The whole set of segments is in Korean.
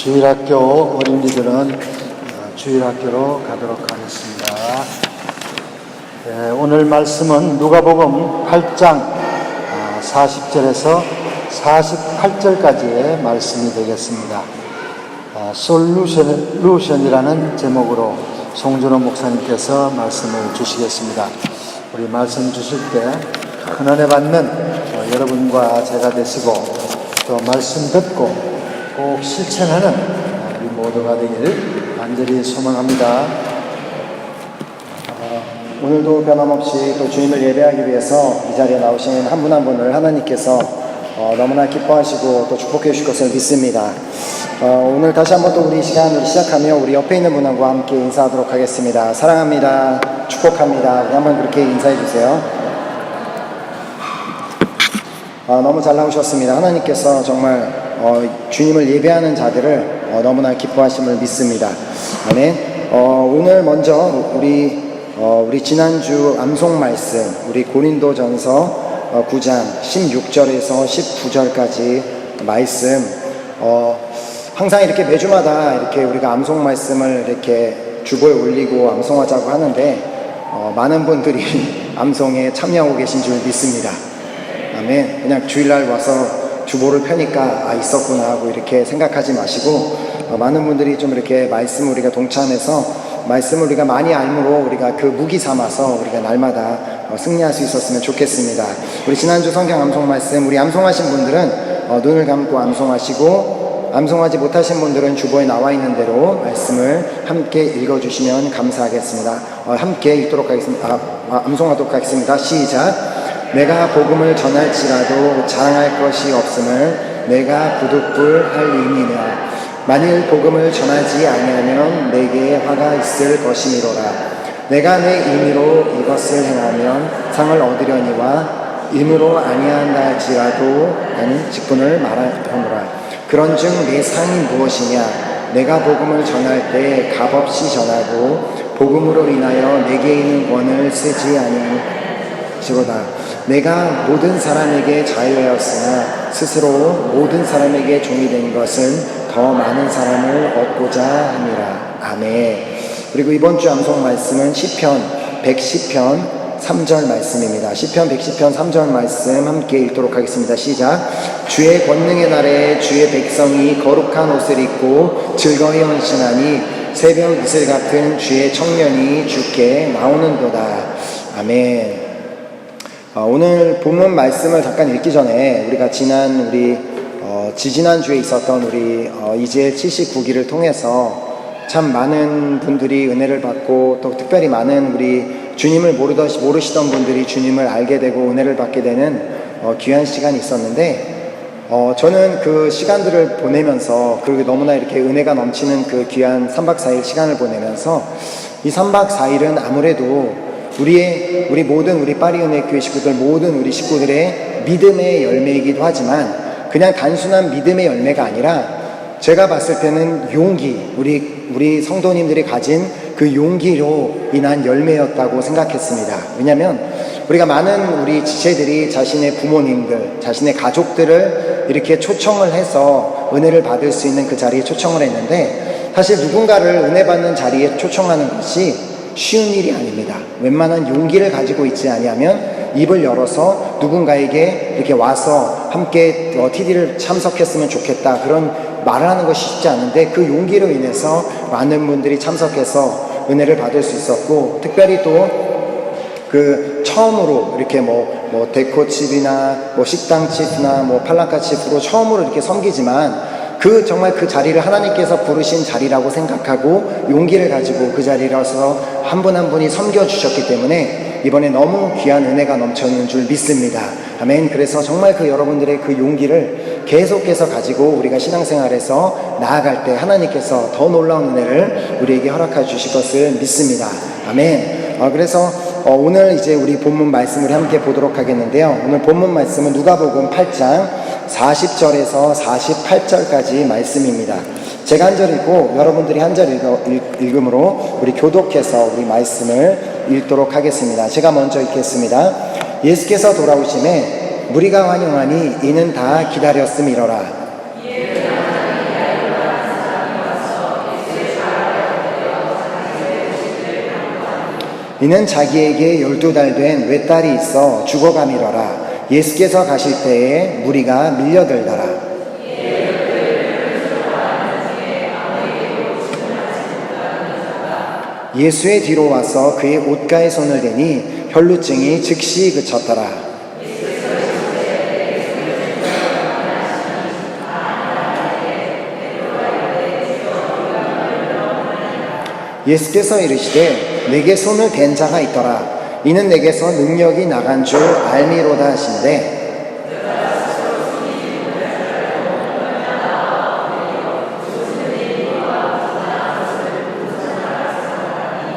주일학교 어린이들은 주일학교로 가도록 하겠습니다. 오늘 말씀은 누가복음 8장 40절에서 48절까지의 말씀이 되겠습니다. 솔루션이라는 제목으로 송준호 목사님께서 말씀을 주시겠습니다. 우리 말씀 주실 때 큰 은혜 받는 여러분과 제가 되시고 또 말씀 듣고 꼭 실천하는 우리 모두가 되기를 간절히 소망합니다. 오늘도 변함없이 또 주님을 예배하기 위해서 이 자리에 나오신 한 분 한 분을 하나님께서 너무나 기뻐하시고 또 축복해 주실 것을 믿습니다. 오늘 다시 한번 또 우리 시간을 시작하며 우리 옆에 있는 분하고 함께 인사하도록 하겠습니다. 사랑합니다. 축복합니다. 우리 한번 그렇게 인사해 주세요. 너무 잘 나오셨습니다. 하나님께서 정말 주님을 예배하는 자들을 너무나 기뻐하심을 믿습니다. 아멘. 오늘 먼저 우리 지난주 암송 말씀, 우리 고린도전서 9장 16절에서 19절까지 말씀, 항상 이렇게 매주마다 이렇게 우리가 암송 말씀을 이렇게 주보에 올리고 암송하자고 하는데 많은 분들이 암송에 참여하고 계신 줄 믿습니다. 아멘. 그냥 주일날 와서 주보를 펴니까 있었구나 하고 이렇게 생각하지 마시고 많은 분들이 좀 이렇게 말씀 우리가 동참해서 말씀을 우리가 많이 알므로 우리가 그 무기 삼아서 우리가 날마다 승리할 수 있었으면 좋겠습니다. 우리 지난주 성경 암송 말씀, 우리 암송하신 분들은 눈을 감고 암송하시고 암송하지 못하신 분들은 주보에 나와 있는 대로 말씀을 함께 읽어주시면 감사하겠습니다. 함께 읽도록 하겠습니다. 암송하도록 하겠습니다. 시작. 내가 복음을 전할지라도 자랑할 것이 없음을 내가 부득불할 의미며 만일 복음을 전하지 아니하면 내게 화가 있을 것이미로라. 내가 내 임의로 이것을 행하면 상을 얻으려니와 임의로 아니한다 할지라도 나는 직분을 말하노라. 그런즉 내 상이 무엇이냐? 내가 복음을 전할 때 값없이 전하고 복음으로 인하여 내게 있는 권을 쓰지 아니하시로다. 내가 모든 사람에게 자유하였으나 스스로 모든 사람에게 종이 된 것은 더 많은 사람을 얻고자 함이라. 아멘. 그리고 이번 주 암송 말씀은 시편 110편 3절 말씀입니다. 시편 110편 3절 말씀 함께 읽도록 하겠습니다. 시작. 주의 권능의 날에 주의 백성이 거룩한 옷을 입고 즐거이 헌신하니 새벽 이슬 같은 주의 청년이 주께 나오는도다. 아멘. 오늘 본문 말씀을 잠깐 읽기 전에 우리가 지지난주에 있었던 우리 이제 79기를 통해서 참 많은 분들이 은혜를 받고 또 특별히 많은 우리 주님을 모르시던 분들이 주님을 알게 되고 은혜를 받게 되는 귀한 시간이 있었는데 저는 그 시간들을 보내면서 그리고 너무나 이렇게 은혜가 넘치는 그 귀한 3박 4일 시간을 보내면서 이 3박 4일은 아무래도 우리 모든 우리 파리은혜교회 식구들 모든 우리 식구들의 믿음의 열매이기도 하지만 그냥 단순한 믿음의 열매가 아니라 제가 봤을 때는 용기, 우리 성도님들이 가진 그 용기로 인한 열매였다고 생각했습니다. 왜냐하면 우리가 많은 우리 지체들이 자신의 부모님들, 자신의 가족들을 이렇게 초청을 해서 은혜를 받을 수 있는 그 자리에 초청을 했는데 사실 누군가를 은혜 받는 자리에 초청하는 것이 쉬운 일이 아닙니다. 웬만한 용기를 가지고 있지 아니하면 입을 열어서 누군가에게 이렇게 와서 함께 TD를 참석했으면 좋겠다 그런 말을 하는 것이 쉽지 않은데 그 용기로 인해서 많은 분들이 참석해서 은혜를 받을 수 있었고 특별히 또 그 처음으로 이렇게 뭐 데코칩이나 뭐 식당칩이나 뭐 팔랑카칩으로 처음으로 이렇게 섬기지만 정말 그 자리를 하나님께서 부르신 자리라고 생각하고 용기를 가지고 그 자리라서 한 분 한 분이 섬겨주셨기 때문에 이번에 너무 귀한 은혜가 넘쳐있는 줄 믿습니다. 아멘. 그래서 정말 그 여러분들의 그 용기를 계속해서 가지고 우리가 신앙생활에서 나아갈 때 하나님께서 더 놀라운 은혜를 우리에게 허락해 주실 것을 믿습니다. 아멘. 그래서 오늘 이제 우리 본문 말씀을 함께 보도록 하겠는데요. 오늘 본문 말씀은 누가복음 8장 40절에서 48절까지 말씀입니다. 제가 한 절 읽고 여러분들이 한 절 읽음으로 우리 교독해서 우리 말씀을 읽도록 하겠습니다. 제가 먼저 읽겠습니다. 예수께서 돌아오심에 무리가 환영하니 이는 다 기다렸음이로라. 이는 자기에게 12달 된 외딸이 있어 죽어가미러라. 예수께서 가실 때에 무리가 밀려들더라. 예수의 뒤로 와서 그의 옷가에 손을 대니 혈루증이 즉시 그쳤더라. 예수께서 이르시되 내게 손을 댄 자가 있더라. 이는 내게서 능력이 나간 줄 알미로다 하신대.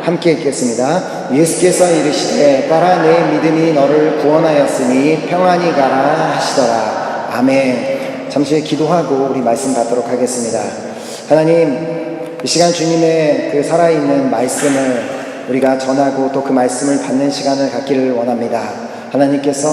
함께 읽겠습니다. 예수께서 이르시되 따라 내 믿음이 너를 구원하였으니 평안히 가라 하시더라. 아멘. 잠시 기도하고 우리 말씀 받도록 하겠습니다. 하나님, 이 시간 주님의 그 살아있는 말씀을 우리가 전하고 또 그 말씀을 받는 시간을 갖기를 원합니다. 하나님께서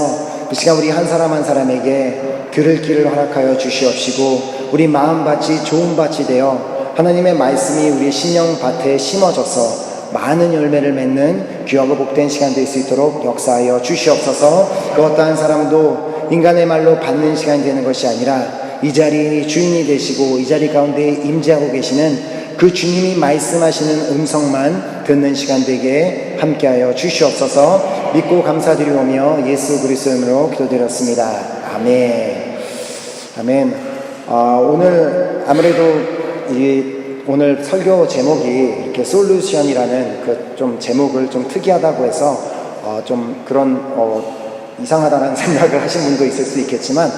이 시간 우리 한 사람 한 사람에게 들을 길을 허락하여 주시옵시고 우리 마음밭이 좋은 밭이 되어 하나님의 말씀이 우리 심령밭에 심어져서 많은 열매를 맺는 귀하고 복된 시간 될 수 있도록 역사하여 주시옵소서. 그 어떠한 사람도 인간의 말로 받는 시간이 되는 것이 아니라 이 자리의 주인이 되시고 이 자리 가운데 임재하고 계시는 그 주님이 말씀하시는 음성만 듣는 시간 되게 함께하여 주시옵소서. 믿고 감사드리오며 예수 그리스도의 이름으로 기도드렸습니다. 아멘. 아멘. 오늘 아무래도 오늘 설교 제목이 이렇게 솔루션이라는 그 좀 제목을 좀 특이하다고 해서 좀 그런 이상하다는 생각을 하신 분도 있을 수 있겠지만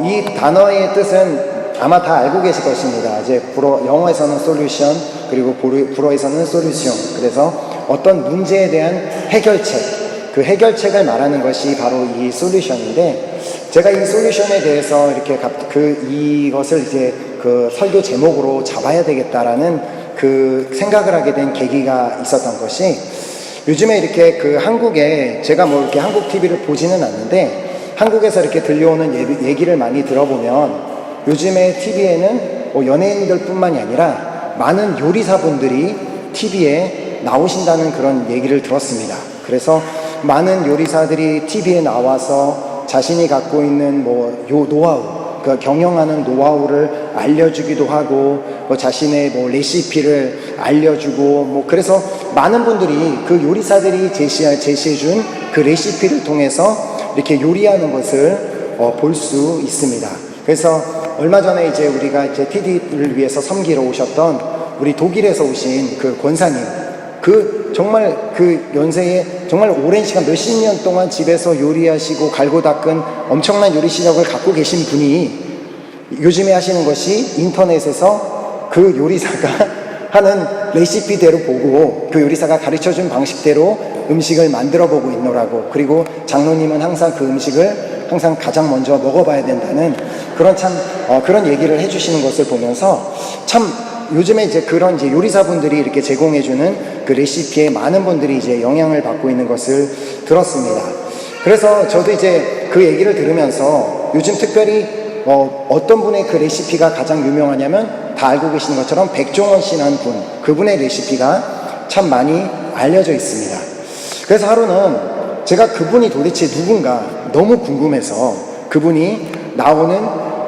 이 단어의 뜻은 아마 다 알고 계실 것입니다. 이제 영어에서는 솔루션, 그리고 불어에서는 솔루션. 그래서 어떤 문제에 대한 해결책, 그 해결책을 말하는 것이 바로 이 솔루션인데, 제가 이 솔루션에 대해서 이렇게 이것을 이제 그 설교 제목으로 잡아야 되겠다라는 그 생각을 하게 된 계기가 있었던 것이, 요즘에 이렇게 그 한국에, 제가 뭐 이렇게 한국 TV를 보지는 않는데 한국에서 이렇게 들려오는 얘기를 많이 들어보면 요즘에 TV에는 연예인들 뿐만이 아니라 많은 요리사분들이 TV에 나오신다는 그런 얘기를 들었습니다. 그래서 많은 요리사들이 TV에 나와서 자신이 갖고 있는 노하우, 그 경영하는 노하우를 알려주기도 하고, 자신의 레시피를 알려주고, 그래서 많은 분들이 그 요리사들이 제시해준 그 레시피를 통해서 이렇게 요리하는 것을 볼 수 있습니다. 그래서 얼마 전에 이제 우리가 이제 TD를 위해서 섬기러 오셨던 우리 독일에서 오신 그 권사님, 정말 그 연세에 정말 오랜 시간 몇십 년 동안 집에서 요리하시고 갈고 닦은 엄청난 요리 실력을 갖고 계신 분이 요즘에 하시는 것이 인터넷에서 그 요리사가 하는 레시피대로 보고 그 요리사가 가르쳐준 방식대로 음식을 만들어 보고 있노라고, 그리고 장로님은 항상 그 음식을 항상 가장 먼저 먹어봐야 된다는 그런 얘기를 해주시는 것을 보면서 참 요즘에 이제 그런 이제 요리사분들이 이렇게 제공해주는 그 레시피에 많은 분들이 이제 영향을 받고 있는 것을 들었습니다. 그래서 저도 이제 그 얘기를 들으면서 요즘 특별히 어떤 분의 그 레시피가 가장 유명하냐면 다 알고 계시는 것처럼 백종원 씨라는 분, 그분의 레시피가 참 많이 알려져 있습니다. 그래서 하루는 제가 그분이 도대체 누군가 너무 궁금해서 그분이 나오는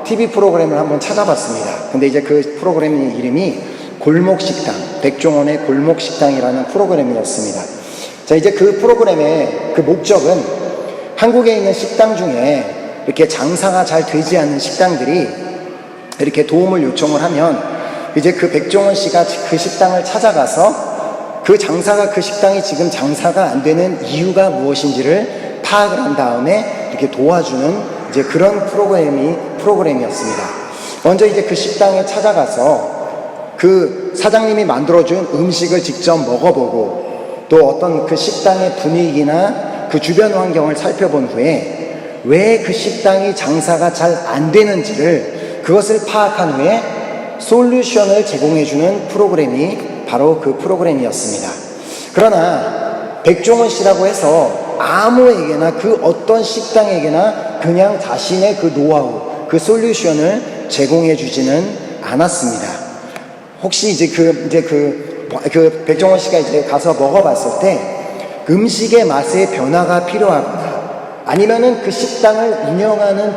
TV 프로그램을 한번 찾아봤습니다. 근데 이제 그 프로그램 이름이 골목식당, 백종원의 골목식당이라는 프로그램이었습니다. 자, 이제 그 프로그램의 그 목적은 한국에 있는 식당 중에 이렇게 장사가 잘 되지 않는 식당들이 이렇게 도움을 요청을 하면 이제 그 백종원 씨가 그 식당을 찾아가서 그 식당이 지금 장사가 안 되는 이유가 무엇인지를 파악을 한 다음에 이렇게 도와주는 이제 그런 프로그램이었습니다. 먼저 이제 그 식당에 찾아가서 그 사장님이 만들어준 음식을 직접 먹어보고, 또 어떤 그 식당의 분위기나 그 주변 환경을 살펴본 후에 왜 그 식당이 장사가 잘 안 되는지를 그것을 파악한 후에 솔루션을 제공해주는 프로그램이 바로 그 프로그램이었습니다. 그러나 백종원 씨라고 해서 아무에게나 그 어떤 식당에게나 그냥 자신의 그 노하우, 그 솔루션을 제공해주지는 않았습니다. 혹시 이제 그 백종원 씨가 이제 가서 먹어봤을 때 음식의 맛에 변화가 필요하거나 아니면은 그 식당을 운영하는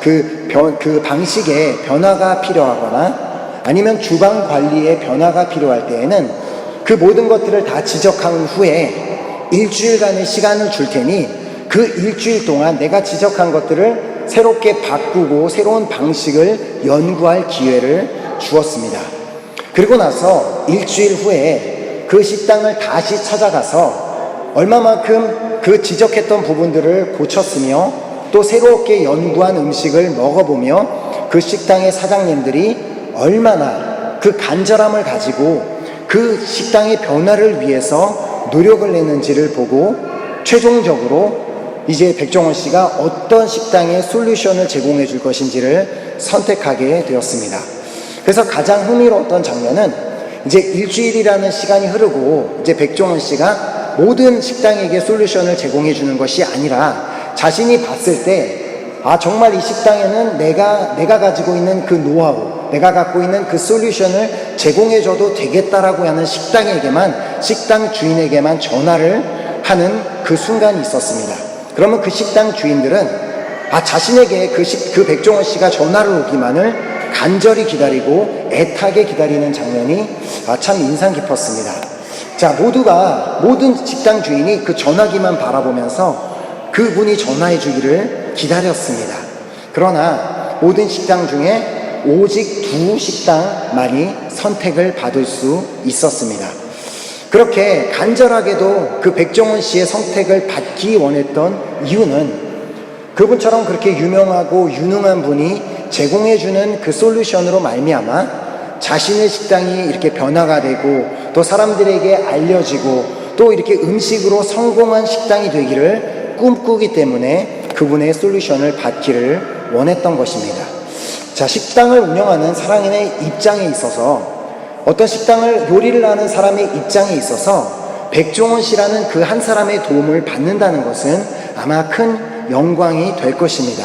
그 방식에 변화가 필요하거나 아니면 주방 관리에 변화가 필요할 때에는 그 모든 것들을 다 지적한 후에 일주일간의 시간을 줄 테니 그 일주일 동안 내가 지적한 것들을 새롭게 바꾸고 새로운 방식을 연구할 기회를 주었습니다. 그리고 나서 일주일 후에 그 식당을 다시 찾아가서 얼마만큼 그 지적했던 부분들을 고쳤으며 또 새롭게 연구한 음식을 먹어보며 그 식당의 사장님들이 얼마나 그 간절함을 가지고 그 식당의 변화를 위해서 노력을 내는지를 보고 최종적으로 이제 백종원 씨가 어떤 식당에 솔루션을 제공해 줄 것인지를 선택하게 되었습니다. 그래서 가장 흥미로웠던 장면은 이제 일주일이라는 시간이 흐르고 이제 백종원 씨가 모든 식당에게 솔루션을 제공해 주는 것이 아니라 자신이 봤을 때 정말 이 식당에는 내가 가지고 있는 그 노하우, 내가 갖고 있는 그 솔루션을 제공해 줘도 되겠다라고 하는 식당 주인에게만 전화를 하는 그 순간이 있었습니다. 그러면 그 식당 주인들은 자신에게 그 백종원 씨가 전화를 오기만을 간절히 기다리고 애타게 기다리는 장면이 참 인상 깊었습니다. 자, 모든 식당 주인이 그 전화기만 바라보면서 그분이 전화해 주기를 기다렸습니다. 그러나 모든 식당 중에 오직 2 식당만이 선택을 받을 수 있었습니다. 그렇게 간절하게도 그 백종원 씨의 선택을 받기 원했던 이유는 그분처럼 그렇게 유명하고 유능한 분이 제공해주는 그 솔루션으로 말미암아 자신의 식당이 이렇게 변화가 되고 또 사람들에게 알려지고 또 이렇게 음식으로 성공한 식당이 되기를 꿈꾸기 때문에 그분의 솔루션을 받기를 원했던 것입니다. 자, 식당을 운영하는 사람의 입장에 있어서 어떤 식당을 요리를 하는 사람의 입장에 있어서 백종원 씨라는 그 한 사람의 도움을 받는다는 것은 아마 큰 영광이 될 것입니다.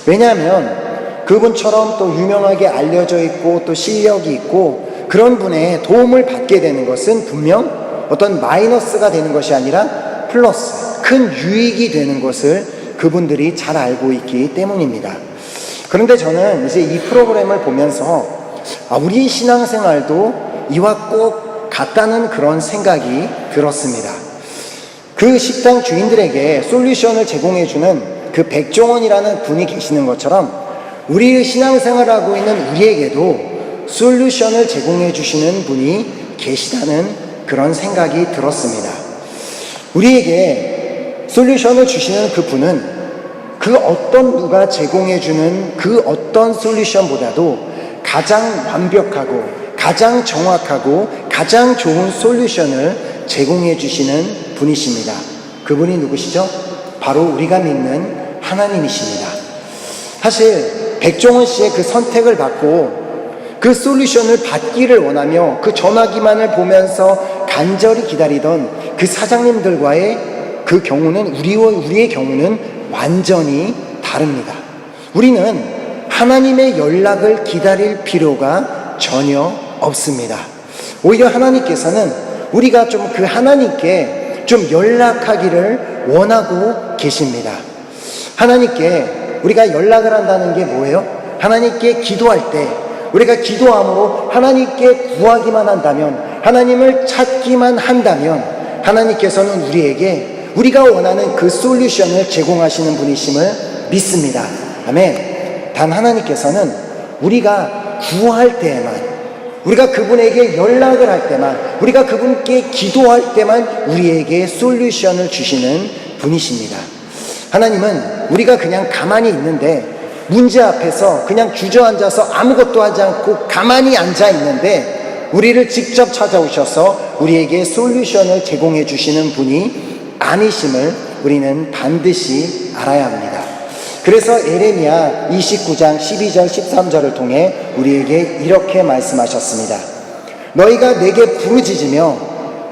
왜냐하면 그분처럼 또 유명하게 알려져 있고 또 실력이 있고 그런 분의 도움을 받게 되는 것은 분명 어떤 마이너스가 되는 것이 아니라 플러스, 큰 유익이 되는 것을 그분들이 잘 알고 있기 때문입니다. 그런데 저는 이제 이 프로그램을 보면서 우리 신앙생활도 이와 꼭 같다는 그런 생각이 들었습니다. 그 식당 주인들에게 솔루션을 제공해주는 그 백종원이라는 분이 계시는 것처럼 우리의 신앙생활을 하고 있는 우리에게도 솔루션을 제공해 주시는 분이 계시다는 그런 생각이 들었습니다. 우리에게 솔루션을 주시는 그 분은 그 어떤 누가 제공해 주는 그 어떤 솔루션보다도 가장 완벽하고 가장 정확하고 가장 좋은 솔루션을 제공해 주시는 분이십니다. 그분이 누구시죠? 바로 우리가 믿는 하나님이십니다. 사실 백종원 씨의 그 선택을 받고 그 솔루션을 받기를 원하며 그 전화기만을 보면서 간절히 기다리던 그 사장님들과의 그 경우는 우리의 경우는 완전히 다릅니다. 우리는 하나님의 연락을 기다릴 필요가 전혀 없습니다. 오히려 하나님께서는 우리가 좀 그 하나님께 좀 연락하기를 원하고 계십니다. 하나님께 우리가 연락을 한다는 게 뭐예요? 하나님께 기도할 때 우리가 기도함으로 하나님께 구하기만 한다면, 하나님을 찾기만 한다면 하나님께서는 우리에게 우리가 원하는 그 솔루션을 제공하시는 분이심을 믿습니다. 아멘. 단 하나님께서는 우리가 구할 때에만, 우리가 그분에게 연락을 할 때만, 우리가 그분께 기도할 때만 우리에게 솔루션을 주시는 분이십니다. 하나님은 우리가 그냥 가만히 있는데, 문제 앞에서 그냥 주저앉아서 아무것도 하지 않고 가만히 앉아 있는데 우리를 직접 찾아오셔서 우리에게 솔루션을 제공해 주시는 분이 아니심을 우리는 반드시 알아야 합니다. 그래서 에레미야 29장 12절 13절을 통해 우리에게 이렇게 말씀하셨습니다. 너희가 내게 부르짖으며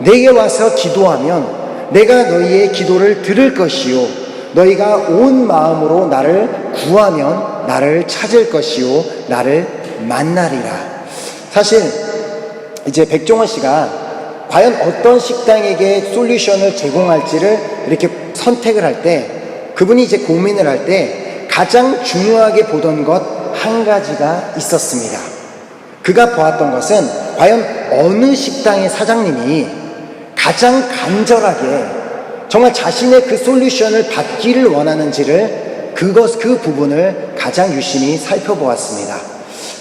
내게 와서 기도하면 내가 너희의 기도를 들을 것이요 너희가 온 마음으로 나를 구하면 나를 찾을 것이요 나를 만나리라. 사실 이제 백종원 씨가 과연 어떤 식당에게 솔루션을 제공할지를 이렇게 선택을 할 때, 그분이 이제 고민을 할 때 가장 중요하게 보던 것 한 가지가 있었습니다. 그가 보았던 것은 과연 어느 식당의 사장님이 가장 간절하게 정말 자신의 그 솔루션을 받기를 원하는지를 그 부분을 가장 유심히 살펴보았습니다.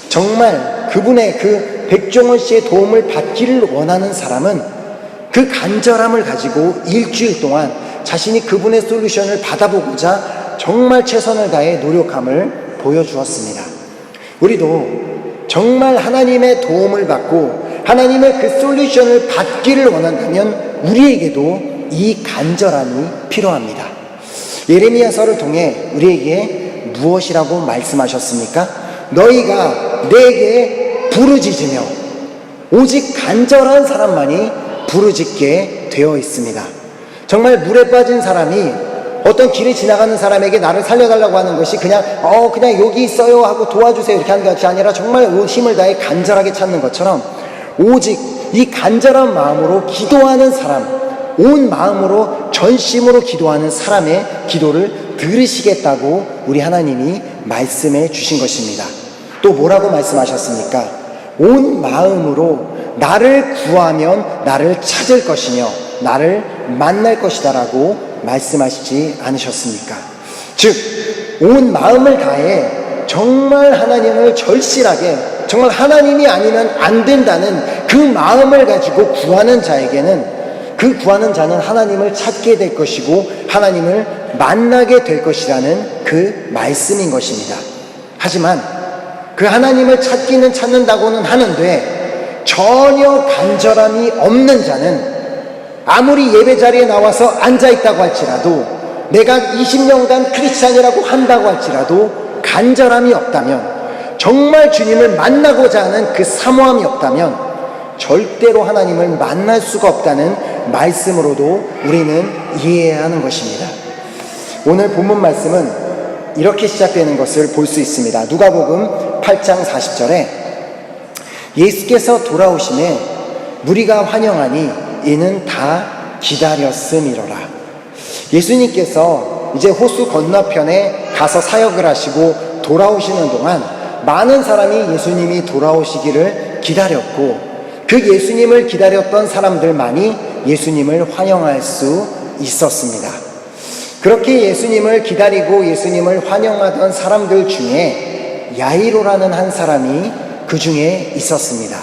정말 그분의 그 백종원 씨의 도움을 받기를 원하는 사람은 그 간절함을 가지고 일주일 동안 자신이 그분의 솔루션을 받아보고자 정말 최선을 다해 노력함을 보여주었습니다. 우리도 정말 하나님의 도움을 받고 하나님의 그 솔루션을 받기를 원한다면 우리에게도 이 간절함이 필요합니다. 예레미야서를 통해 우리에게 무엇이라고 말씀하셨습니까? 너희가 내게 부르짖으며 오직 간절한 사람만이 부르짖게 되어 있습니다. 정말 물에 빠진 사람이 어떤 길에 지나가는 사람에게 나를 살려달라고 하는 것이 그냥 여기 있어요 하고 도와주세요 이렇게 하는 것이 아니라 정말 온 힘을 다해 간절하게 찾는 것처럼 오직 이 간절한 마음으로 기도하는 사람, 온 마음으로 전심으로 기도하는 사람의 기도를 들으시겠다고 우리 하나님이 말씀해 주신 것입니다. 또 뭐라고 말씀하셨습니까? 온 마음으로 나를 구하면 나를 찾을 것이며 나를 만날 것이다 라고 말씀하시지 않으셨습니까? 즉, 온 마음을 다해 정말 하나님을 절실하게 정말 하나님이 아니면 안 된다는 그 마음을 가지고 구하는 자에게는 그 구하는 자는 하나님을 찾게 될 것이고 하나님을 만나게 될 것이라는 그 말씀인 것입니다. 하지만 그 하나님을 찾기는 찾는다고는 하는데 전혀 간절함이 없는 자는 아무리 예배 자리에 나와서 앉아있다고 할지라도 내가 20년간 크리스찬이라고 한다고 할지라도 간절함이 없다면 정말 주님을 만나고자 하는 그 사모함이 없다면 절대로 하나님을 만날 수가 없다는 말씀으로도 우리는 이해해야 하는 것입니다. 오늘 본문 말씀은 이렇게 시작되는 것을 볼 수 있습니다. 누가복음 8장 40절에 예수께서 돌아오심에 무리가 환영하니 이는 다 기다렸음이로라. 예수님께서 이제 호수 건너편에 가서 사역을 하시고 돌아오시는 동안 많은 사람이 예수님이 돌아오시기를 기다렸고 그 예수님을 기다렸던 사람들만이 예수님을 환영할 수 있었습니다. 그렇게 예수님을 기다리고 예수님을 환영하던 사람들 중에 야이로라는 한 사람이 그 중에 있었습니다.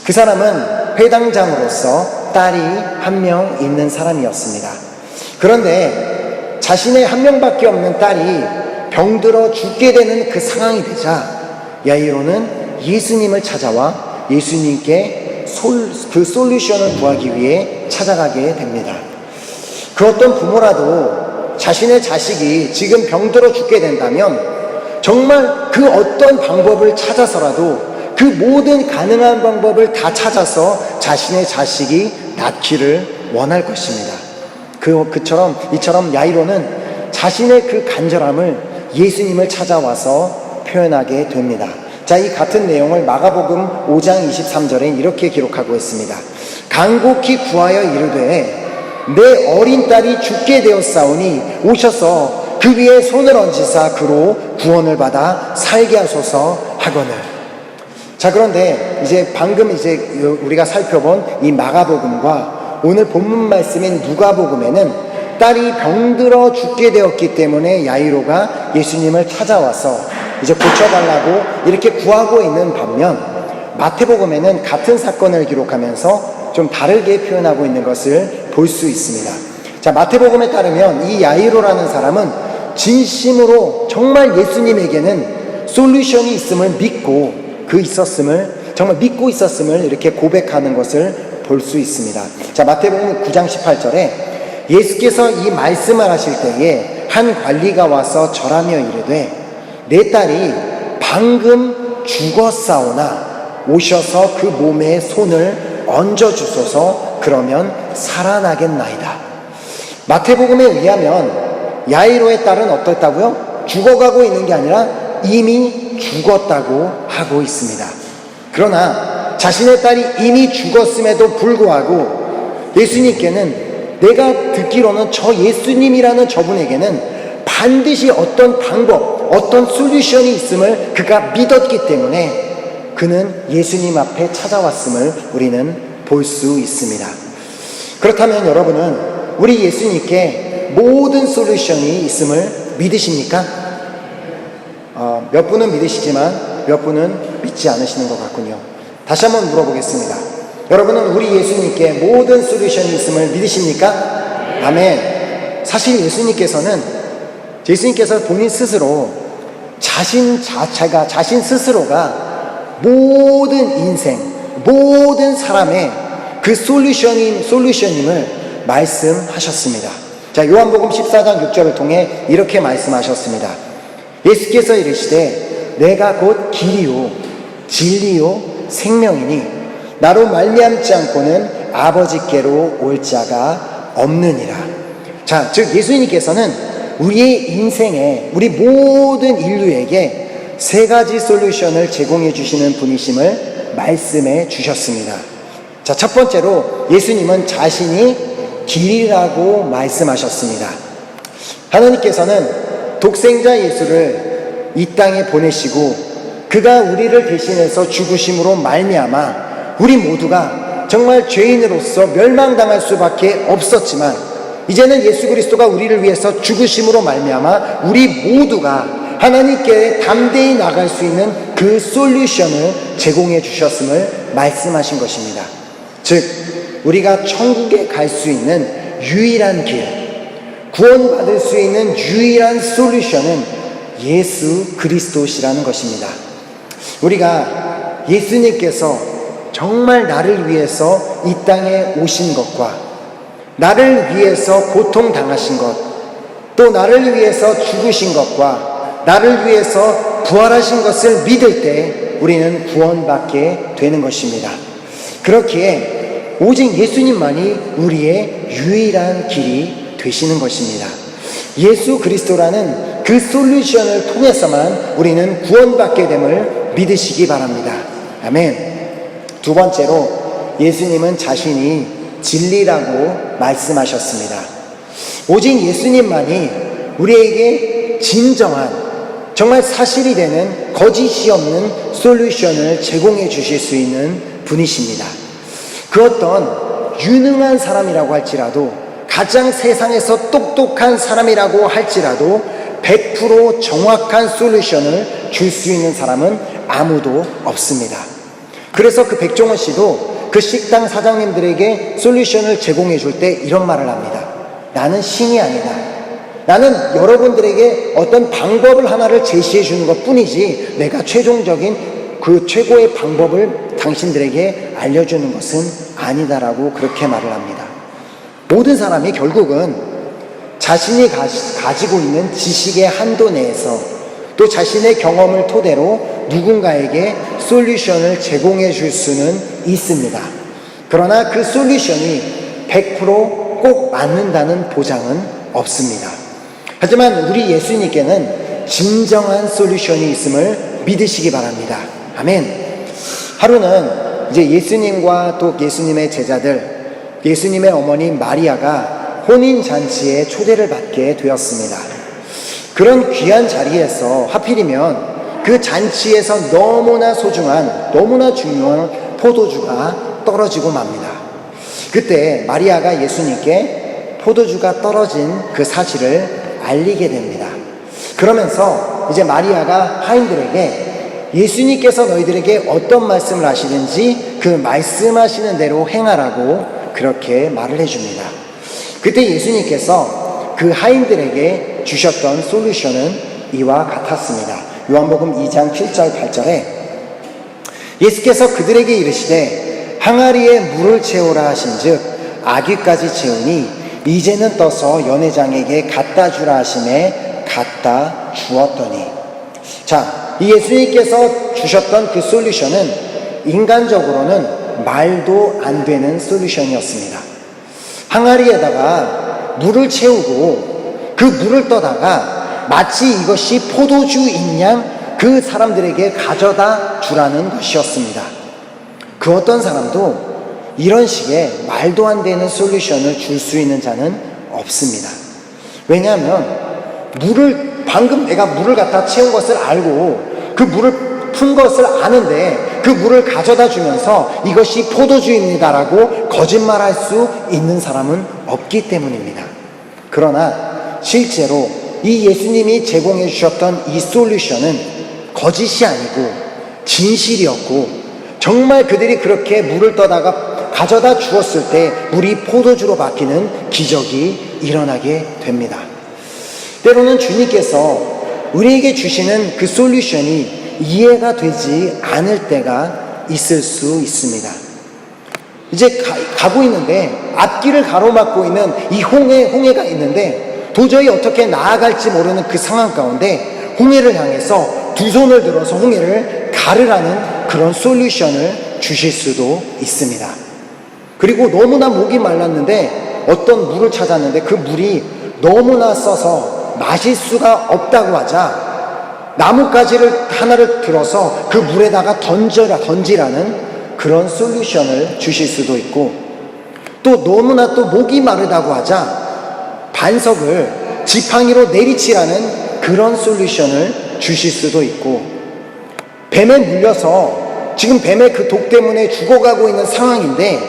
그 사람은 회당장으로서 딸이 한 명 있는 사람이었습니다. 그런데 자신의 한 명밖에 없는 딸이 병들어 죽게 되는 그 상황이 되자 야이로는 예수님을 찾아와 예수님께 그 솔루션을 구하기 위해 찾아가게 됩니다. 그 어떤 부모라도 자신의 자식이 지금 병들어 죽게 된다면 정말 그 어떤 방법을 찾아서라도 그 모든 가능한 방법을 다 찾아서 자신의 자식이 낫기를 원할 것입니다. 이처럼 야이로는 자신의 그 간절함을 예수님을 찾아와서 표현하게 됩니다. 자, 이 같은 내용을 마가복음 5장 23절에 이렇게 기록하고 있습니다. 간곡히 구하여 이르되 내 어린 딸이 죽게 되었사오니 오셔서 그 위에 손을 얹으사 그로 구원을 받아 살게 하소서 하거늘. 자, 그런데 이제 방금 우리가 살펴본 이 마가복음과 오늘 본문 말씀인 누가복음에는 딸이 병들어 죽게 되었기 때문에 야이로가 예수님을 찾아와서 이제 고쳐달라고 이렇게 구하고 있는 반면 마태복음에는 같은 사건을 기록하면서 좀 다르게 표현하고 있는 것을 볼 수 있습니다. 자, 마태복음에 따르면 이 야이로라는 사람은 진심으로 정말 예수님에게는 솔루션이 있음을 믿고 정말 믿고 있었음을 이렇게 고백하는 것을 볼 수 있습니다. 자, 마태복음 9장 18절에 예수께서 이 말씀을 하실 때에 한 관리가 와서 절하며 이르되 내 딸이 방금 죽었사오나 오셔서 그 몸에 손을 얹어주소서 그러면 살아나겠나이다. 마태복음에 의하면 야이로의 딸은 어떻다고요? 죽어가고 있는 게 아니라 이미 죽었다고 하고 있습니다. 그러나 자신의 딸이 이미 죽었음에도 불구하고 예수님께는, 내가 듣기로는 저 예수님이라는 저분에게는 반드시 어떤 방법, 어떤 솔루션이 있음을 그가 믿었기 때문에 그는 예수님 앞에 찾아왔음을 우리는 볼 수 있습니다. 그렇다면 여러분은 우리 예수님께 모든 솔루션이 있음을 믿으십니까? 몇 분은 믿으시지만 몇 분은 믿지 않으시는 것 같군요. 다시 한번 물어보겠습니다. 여러분은 우리 예수님께 모든 솔루션이 있음을 믿으십니까? 아멘. 사실 예수님께서 본인 스스로 자신 스스로가 모든 인생, 모든 사람의 그 솔루션임을 말씀하셨습니다. 자, 요한복음 14장 6절을 통해 이렇게 말씀하셨습니다. 예수께서 이르시되 내가 곧 길이요 진리요 생명이니 나로 말미암지 않고는 아버지께로 올 자가 없느니라. 자, 즉 예수님께서는 우리의 인생에, 우리 모든 인류에게 세 가지 솔루션을 제공해 주시는 분이심을 말씀해 주셨습니다. 자, 첫 번째로 예수님은 자신이 길이라고 말씀하셨습니다. 하나님께서는 독생자 예수를 이 땅에 보내시고 그가 우리를 대신해서 죽으심으로 말미암아 우리 모두가 정말 죄인으로서 멸망당할 수밖에 없었지만, 이제는 예수 그리스도가 우리를 위해서 죽으심으로 말미암아 우리 모두가 하나님께 담대히 나갈 수 있는 그 솔루션을 제공해 주셨음을 말씀하신 것입니다. 즉 우리가 천국에 갈 수 있는 유일한 길, 구원받을 수 있는 유일한 솔루션은 예수 그리스도시라는 것입니다. 우리가 예수님께서 정말 나를 위해서 이 땅에 오신 것과 나를 위해서 고통당하신 것, 또 나를 위해서 죽으신 것과 나를 위해서 부활하신 것을 믿을 때 우리는 구원받게 되는 것입니다. 그렇기에 오직 예수님만이 우리의 유일한 길이 되시는 것입니다. 예수 그리스도라는 그 솔루션을 통해서만 우리는 구원받게 됨을 믿으시기 바랍니다. 아멘. 두 번째로 예수님은 자신이 진리라고 말씀하셨습니다. 오직 예수님만이 우리에게 진정한, 정말 사실이 되는 거짓이 없는 솔루션을 제공해 주실 수 있는 분이십니다. 그 어떤 유능한 사람이라고 할지라도, 가장 세상에서 똑똑한 사람이라고 할지라도 100% 정확한 솔루션을 줄 수 있는 사람은 아무도 없습니다. 그래서 그 백종원 씨도 그 식당 사장님들에게 솔루션을 제공해 줄 때 이런 말을 합니다. 나는 신이 아니다. 나는 여러분들에게 어떤 방법을 하나를 제시해 주는 것 뿐이지 내가 최종적인 그 최고의 방법을 당신들에게 알려주는 것은 아니다라고 그렇게 말을 합니다. 모든 사람이 결국은 자신이 가지고 있는 지식의 한도 내에서 또 자신의 경험을 토대로 누군가에게 솔루션을 제공해 줄 수는 있습니다. 그러나 그 솔루션이 100% 꼭 맞는다는 보장은 없습니다. 하지만 우리 예수님께는 진정한 솔루션이 있음을 믿으시기 바랍니다. 아멘. 하루는 이제 예수님과 또 예수님의 제자들, 예수님의 어머니 마리아가 혼인잔치에 초대를 받게 되었습니다. 그런 귀한 자리에서 하필이면 그 잔치에서 너무나 소중한, 너무나 중요한 포도주가 떨어지고 맙니다. 그때 마리아가 예수님께 포도주가 떨어진 그 사실을 알리게 됩니다. 그러면서 이제 마리아가 하인들에게 예수님께서 너희들에게 어떤 말씀을 하시는지 그 말씀하시는 대로 행하라고 그렇게 말을 해줍니다. 그때 예수님께서 그 하인들에게 주셨던 솔루션은 이와 같았습니다. 요한복음 2장 7절 8절에 예수께서 그들에게 이르시되 항아리에 물을 채우라 하신즉 아귀까지 채우니 이제는 떠서 연회장에게 갖다 주라 하심에 갖다 주었더니. 자, 이 예수님께서 주셨던 그 솔루션은 인간적으로는 말도 안 되는 솔루션이었습니다. 항아리에다가 물을 채우고 그 물을 떠다가 마치 이것이 포도주인 양 그 사람들에게 가져다 주라는 것이었습니다. 그 어떤 사람도 이런 식의 말도 안 되는 솔루션을 줄 수 있는 자는 없습니다. 왜냐하면 방금 내가 물을 갖다 채운 것을 알고 그 물을 푼 것을 아는데 그 물을 가져다 주면서 이것이 포도주입니다라고 거짓말할 수 있는 사람은 없기 때문입니다. 그러나 실제로 이 예수님이 제공해 주셨던 이 솔루션은 거짓이 아니고 진실이었고, 정말 그들이 그렇게 물을 떠다가 가져다 주었을 때 물이 포도주로 바뀌는 기적이 일어나게 됩니다. 때로는 주님께서 우리에게 주시는 그 솔루션이 이해가 되지 않을 때가 있을 수 있습니다. 이제 가고 있는데 앞길을 가로막고 있는 이 홍해가 있는데 도저히 어떻게 나아갈지 모르는 그 상황 가운데 홍해를 향해서 두 손을 들어서 홍해를 가르라는 그런 솔루션을 주실 수도 있습니다. 그리고 너무나 목이 말랐는데 어떤 물을 찾았는데 그 물이 너무나 써서 마실 수가 없다고 하자 나뭇가지를 하나를 들어서 그 물에다가 던지라는 그런 솔루션을 주실 수도 있고, 또 너무나 또 목이 마르다고 하자 반석을 지팡이로 내리치라는 그런 솔루션을 주실 수도 있고, 뱀에 물려서 지금 뱀의 그 독 때문에 죽어가고 있는 상황인데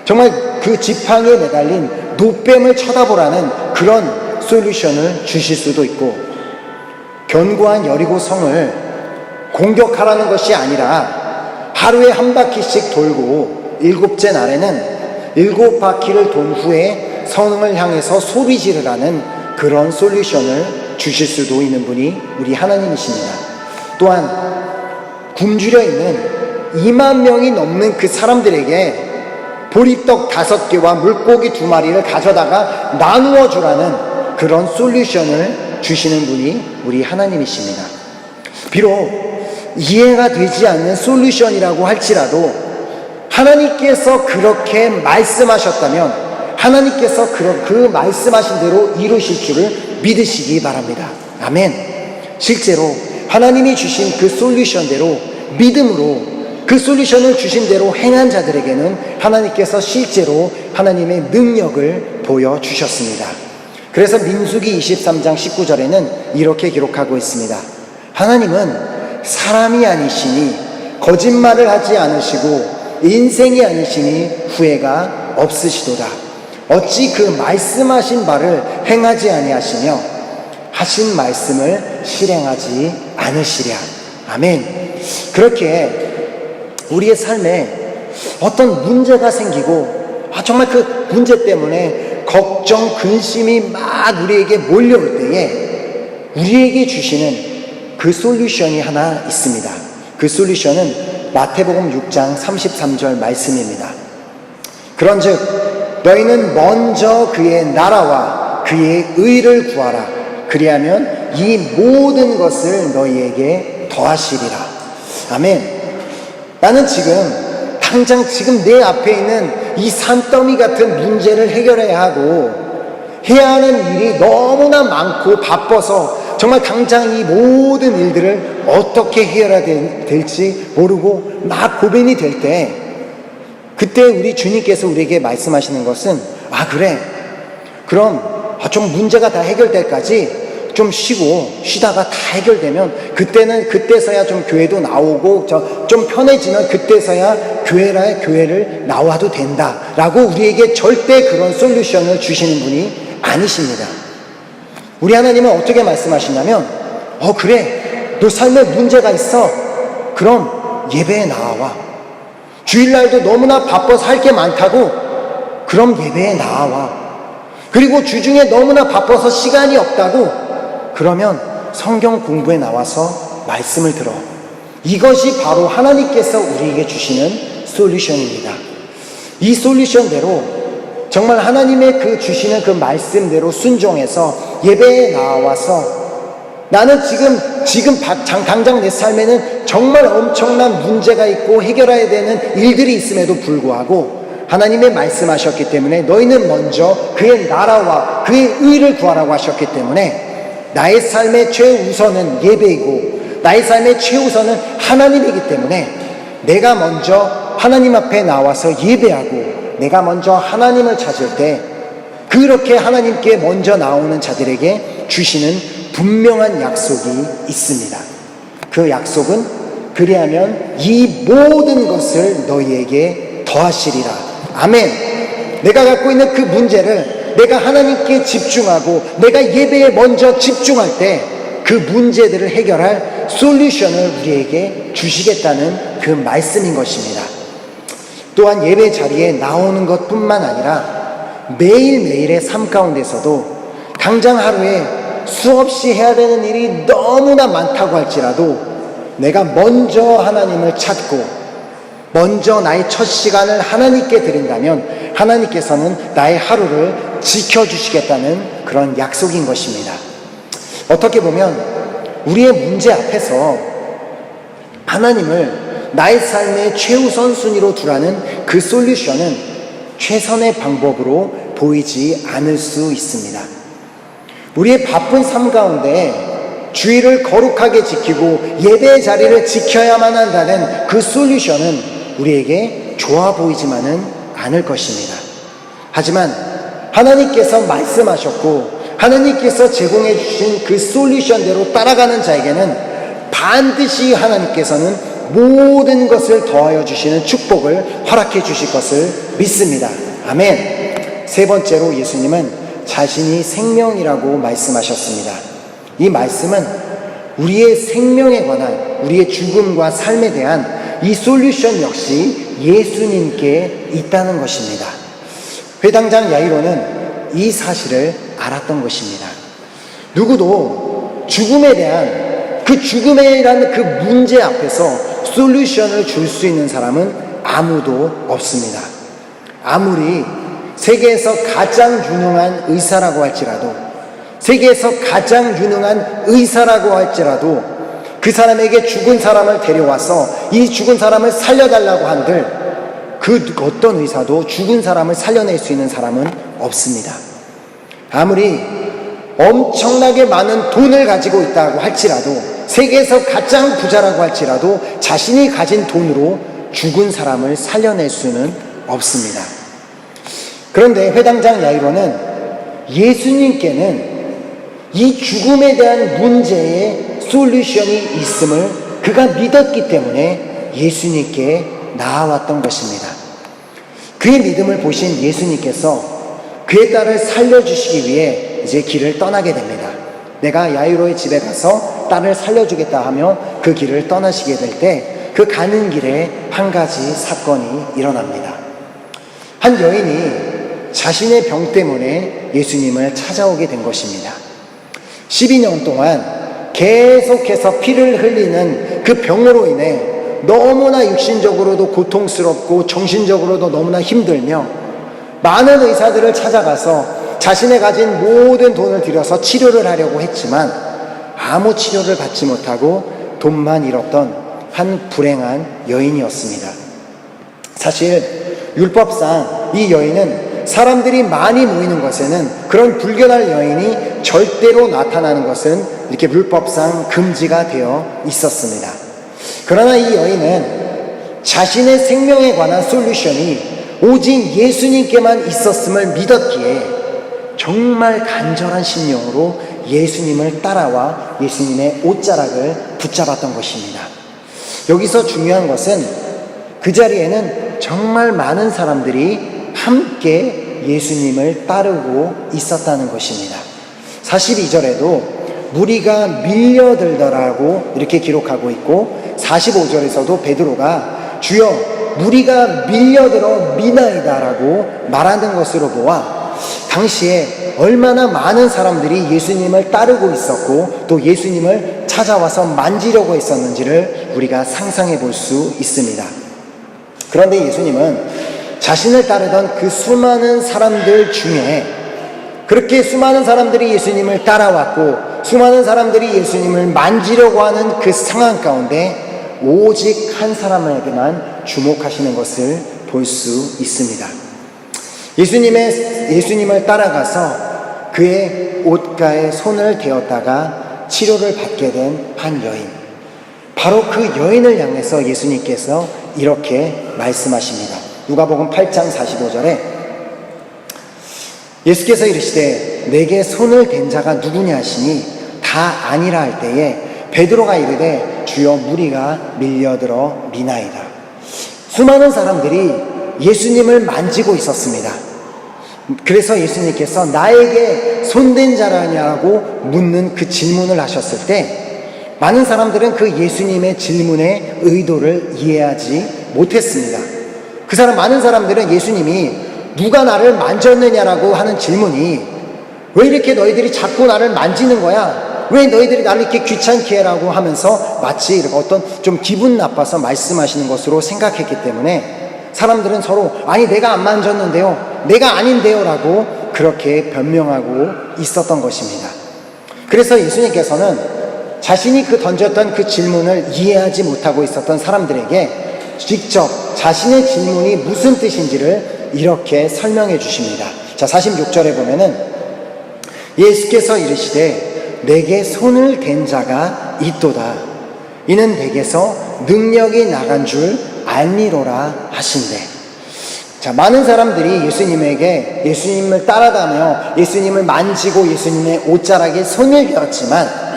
정말 그 지팡이에 매달린 노뱀을 쳐다보라는 그런 솔루션을 주실 수도 있고, 견고한 여리고 성을 공격하라는 것이 아니라 하루에 한 바퀴씩 돌고 일곱째 날에는 7바퀴를 돈 후에 성을 향해서 소리 지르라는 그런 솔루션을 주실 수도 있는 분이 우리 하나님이십니다. 또한 굶주려 있는 2만 명이 넘는 그 사람들에게 보리떡 5개와 물고기 2마리를 가져다가 나누어 주라는 그런 솔루션을 주시는 분이 우리 하나님이십니다. 비록 이해가 되지 않는 솔루션이라고 할지라도 하나님께서 그렇게 말씀하셨다면 하나님께서 그 말씀하신 대로 이루실 줄을 믿으시기 바랍니다. 아멘. 실제로 하나님이 주신 그 솔루션대로 믿음으로 그 솔루션을 주신 대로 행한 자들에게는 하나님께서 실제로 하나님의 능력을 보여주셨습니다. 그래서 민수기 23장 19절에는 이렇게 기록하고 있습니다. 하나님은 사람이 아니시니 거짓말을 하지 않으시고 인생이 아니시니 후회가 없으시도다. 어찌 그 말씀하신 바를 행하지 아니하시며 하신 말씀을 실행하지 않으시랴. 아멘. 그렇게 우리의 삶에 어떤 문제가 생기고 정말 그 문제 때문에 걱정, 근심이 막 우리에게 몰려올 때에 우리에게 주시는 그 솔루션이 하나 있습니다. 그 솔루션은 마태복음 6장 33절 말씀입니다. 그런즉 너희는 먼저 그의 나라와 그의 의를 구하라. 그리하면 이 모든 것을 너희에게 더하시리라. 아멘. 나는 당장 지금 내 앞에 있는 이 산더미 같은 문제를 해결해야 하고 해야 하는 일이 너무나 많고 바빠서 정말 당장 이 모든 일들을 어떻게 해결해야 될지 모르고 막 고민이 될 때, 그때 우리 주님께서 우리에게 말씀하시는 것은 그래, 그럼 좀 문제가 다 해결될 때까지 좀 쉬다가 다 해결되면 그때서야 좀 교회도 나오고 좀 편해지면 그때서야 교회를 나와도 된다라고 우리에게 절대 그런 솔루션을 주시는 분이 아니십니다. 우리 하나님은 어떻게 말씀하시냐면 그래, 너 삶에 문제가 있어. 그럼 예배에 나와. 주일날도 너무나 바빠서 할 게 많다고. 그럼 예배에 나와. 그리고 주중에 너무나 바빠서 시간이 없다고. 그러면 성경 공부에 나와서 말씀을 들어. 이것이 바로 하나님께서 우리에게 주시는 솔루션입니다. 이 솔루션대로 정말 하나님의 그 주시는 그 말씀대로 순종해서 예배에 나와서 나는 지금 당장 내 삶에는 정말 엄청난 문제가 있고 해결해야 되는 일들이 있음에도 불구하고 하나님의 말씀하셨기 때문에 너희는 먼저 그의 나라와 그의 의를 구하라고 하셨기 때문에 나의 삶의 최우선은 예배이고 나의 삶의 최우선은 하나님이기 때문에 내가 먼저 하나님 앞에 나와서 예배하고 내가 먼저 하나님을 찾을 때 그렇게 하나님께 먼저 나오는 자들에게 주시는 분명한 약속이 있습니다. 그 약속은 그리하면 이 모든 것을 너희에게 더하시리라. 아멘. 내가 갖고 있는 그 문제를 내가 하나님께 집중하고 내가 예배에 먼저 집중할 때 그 문제들을 해결할 솔루션을 우리에게 주시겠다는 그 말씀인 것입니다. 또한 예배 자리에 나오는 것뿐만 아니라 매일매일의 삶 가운데서도 당장 하루에 수없이 해야 되는 일이 너무나 많다고 할지라도 내가 먼저 하나님을 찾고 먼저 나의 첫 시간을 하나님께 드린다면 하나님께서는 나의 하루를 지켜주시겠다는 그런 약속인 것입니다. 어떻게 보면 우리의 문제 앞에서 하나님을 나의 삶의 최우선 순위로 두라는 그 솔루션은 최선의 방법으로 보이지 않을 수 있습니다. 우리의 바쁜 삶 가운데 주의를 거룩하게 지키고 예배의 자리를 지켜야만 한다는 그 솔루션은 우리에게 좋아 보이지만은 않을 것입니다. 하지만 하나님께서 말씀하셨고 하나님께서 제공해 주신 그 솔루션대로 따라가는 자에게는 반드시 하나님께서는 모든 것을 더하여 주시는 축복을 허락해 주실 것을 믿습니다. 아멘. 세 번째로 예수님은 자신이 생명이라고 말씀하셨습니다. 이 말씀은 우리의 생명에 관한 우리의 죽음과 삶에 대한 이 솔루션 역시 예수님께 있다는 것입니다. 회당장 야이로는 이 사실을 알았던 것입니다. 누구도 죽음에 대한 그 죽음이라는 그 문제 앞에서 솔루션을 줄 수 있는 사람은 아무도 없습니다. 아무리 세계에서 가장 유능한 의사라고 할지라도 세계에서 가장 유능한 의사라고 할지라도 그 사람에게 죽은 사람을 데려와서 이 죽은 사람을 살려달라고 한들 그 어떤 의사도 죽은 사람을 살려낼 수 있는 사람은 없습니다. 아무리 엄청나게 많은 돈을 가지고 있다고 할지라도 세계에서 가장 부자라고 할지라도 자신이 가진 돈으로 죽은 사람을 살려낼 수는 없습니다. 그런데 회당장 야이로는 예수님께는 이 죽음에 대한 문제의 솔루션이 있음을 그가 믿었기 때문에 예수님께 나아왔던 것입니다. 그의 믿음을 보신 예수님께서 그의 딸을 살려주시기 위해 이제 길을 떠나게 됩니다. 내가 야이로의 집에 가서 딸을 살려주겠다 하며 그 길을 떠나시게 될 때 그 가는 길에 한 가지 사건이 일어납니다. 한 여인이 자신의 병 때문에 예수님을 찾아오게 된 것입니다. 12년 동안 계속해서 피를 흘리는 그 병으로 인해 너무나 육신적으로도 고통스럽고 정신적으로도 너무나 힘들며 많은 의사들을 찾아가서 자신의 가진 모든 돈을 들여서 치료를 하려고 했지만 아무 치료를 받지 못하고 돈만 잃었던 한 불행한 여인이었습니다. 사실 율법상 이 여인은 사람들이 많이 모이는 것에는 그런 불견할 여인이 절대로 나타나는 것은 이렇게 율법상 금지가 되어 있었습니다. 그러나 이 여인은 자신의 생명에 관한 솔루션이 오직 예수님께만 있었음을 믿었기에 정말 간절한 심령으로 예수님을 따라와 예수님의 옷자락을 붙잡았던 것입니다. 여기서 중요한 것은 그 자리에는 정말 많은 사람들이 함께 예수님을 따르고 있었다는 것입니다. 42절에도 무리가 밀려들더라고 이렇게 기록하고 있고 45절에서도 베드로가 주여 무리가 밀려들어 미나이다라고 말하는 것으로 보아 당시에 얼마나 많은 사람들이 예수님을 따르고 있었고 또 예수님을 찾아와서 만지려고 했었는지를 우리가 상상해 볼 수 있습니다. 그런데 예수님은 자신을 따르던 그 수많은 사람들 중에 그렇게 수많은 사람들이 예수님을 따라왔고 수많은 사람들이 예수님을 만지려고 하는 그 상황 가운데 오직 한 사람에게만 주목하시는 것을 볼 수 있습니다. 예수님을 따라가서 그의 옷가에 손을 대었다가 치료를 받게 된 한 여인, 바로 그 여인을 향해서 예수님께서 이렇게 말씀하십니다. 누가복음 8장 45절에 예수께서 이르시되 내게 손을 댄 자가 누구냐 하시니 다 아니라 할 때에 베드로가 이르되 주여 무리가 밀려들어 미나이다. 수많은 사람들이 예수님을 만지고 있었습니다. 그래서 예수님께서 나에게 손댄 자라냐고 묻는 그 질문을 하셨을 때 많은 사람들은 그 예수님의 질문의 의도를 이해하지 못했습니다. 많은 사람들은 예수님이 누가 나를 만졌느냐라고 하는 질문이 왜 이렇게 너희들이 자꾸 나를 만지는 거야? 왜 너희들이 나를 이렇게 귀찮게 해라고 하면서 마치 어떤 좀 기분 나빠서 말씀하시는 것으로 생각했기 때문에 사람들은 서로 아니 내가 안 만졌는데요, 내가 아닌데요 라고 그렇게 변명하고 있었던 것입니다. 그래서 예수님께서는 자신이 던졌던 그 질문을 이해하지 못하고 있었던 사람들에게 직접 자신의 질문이 무슨 뜻인지를 이렇게 설명해 주십니다. 자, 46절에 보면은 예수께서 이르시되 내게 손을 댄 자가 있도다. 이는 내게서 능력이 나간 줄 알미로라 하신대. 자, 많은 사람들이 예수님을 따라다며 예수님을 만지고 예수님의 옷자락에 손을 대었지만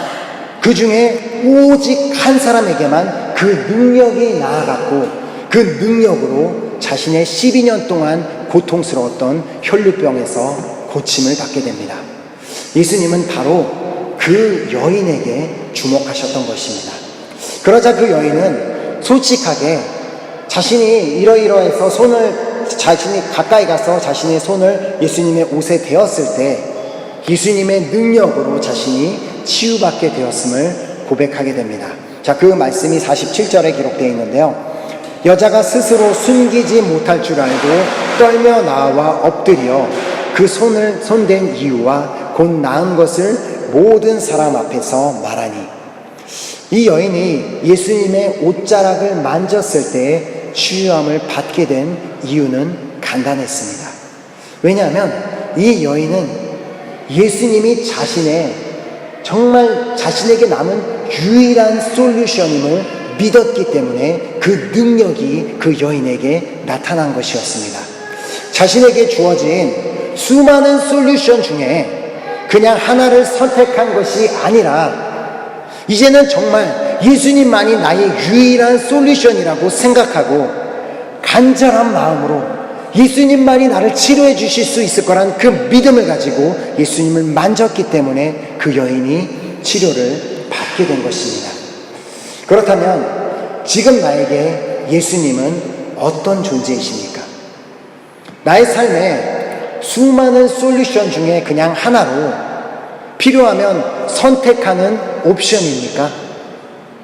그 중에 오직 한 사람에게만 그 능력이 나아갔고 그 능력으로 자신의 12년 동안 고통스러웠던 혈루병에서 고침을 받게 됩니다. 예수님은 바로 그 여인에게 주목하셨던 것입니다. 그러자 그 여인은 솔직하게 자신이 이러이러해서 자신이 가까이 가서 자신의 손을 예수님의 옷에 대었을 때 예수님의 능력으로 자신이 치유받게 되었음을 고백하게 됩니다. 자, 그 말씀이 47절에 기록되어 있는데요. 여자가 스스로 숨기지 못할 줄 알고 떨며 나와 엎드려 그 손댄 이유와 곧 나은 것을 모든 사람 앞에서 말하니, 이 여인이 예수님의 옷자락을 만졌을 때 치유함을 받게 된 이유는 간단했습니다. 왜냐하면 이 여인은 예수님이 정말 자신에게 남은 유일한 솔루션임을 믿었기 때문에 그 능력이 그 여인에게 나타난 것이었습니다. 자신에게 주어진 수많은 솔루션 중에 그냥 하나를 선택한 것이 아니라 이제는 정말 예수님만이 나의 유일한 솔루션이라고 생각하고 간절한 마음으로 예수님만이 나를 치료해 주실 수 있을 거란 그 믿음을 가지고 예수님을 만졌기 때문에 그 여인이 치료를 받게 된 것입니다. 그렇다면 지금 나에게 예수님은 어떤 존재이십니까? 나의 삶에 수많은 솔루션 중에 그냥 하나로 필요하면 선택하는 옵션입니까?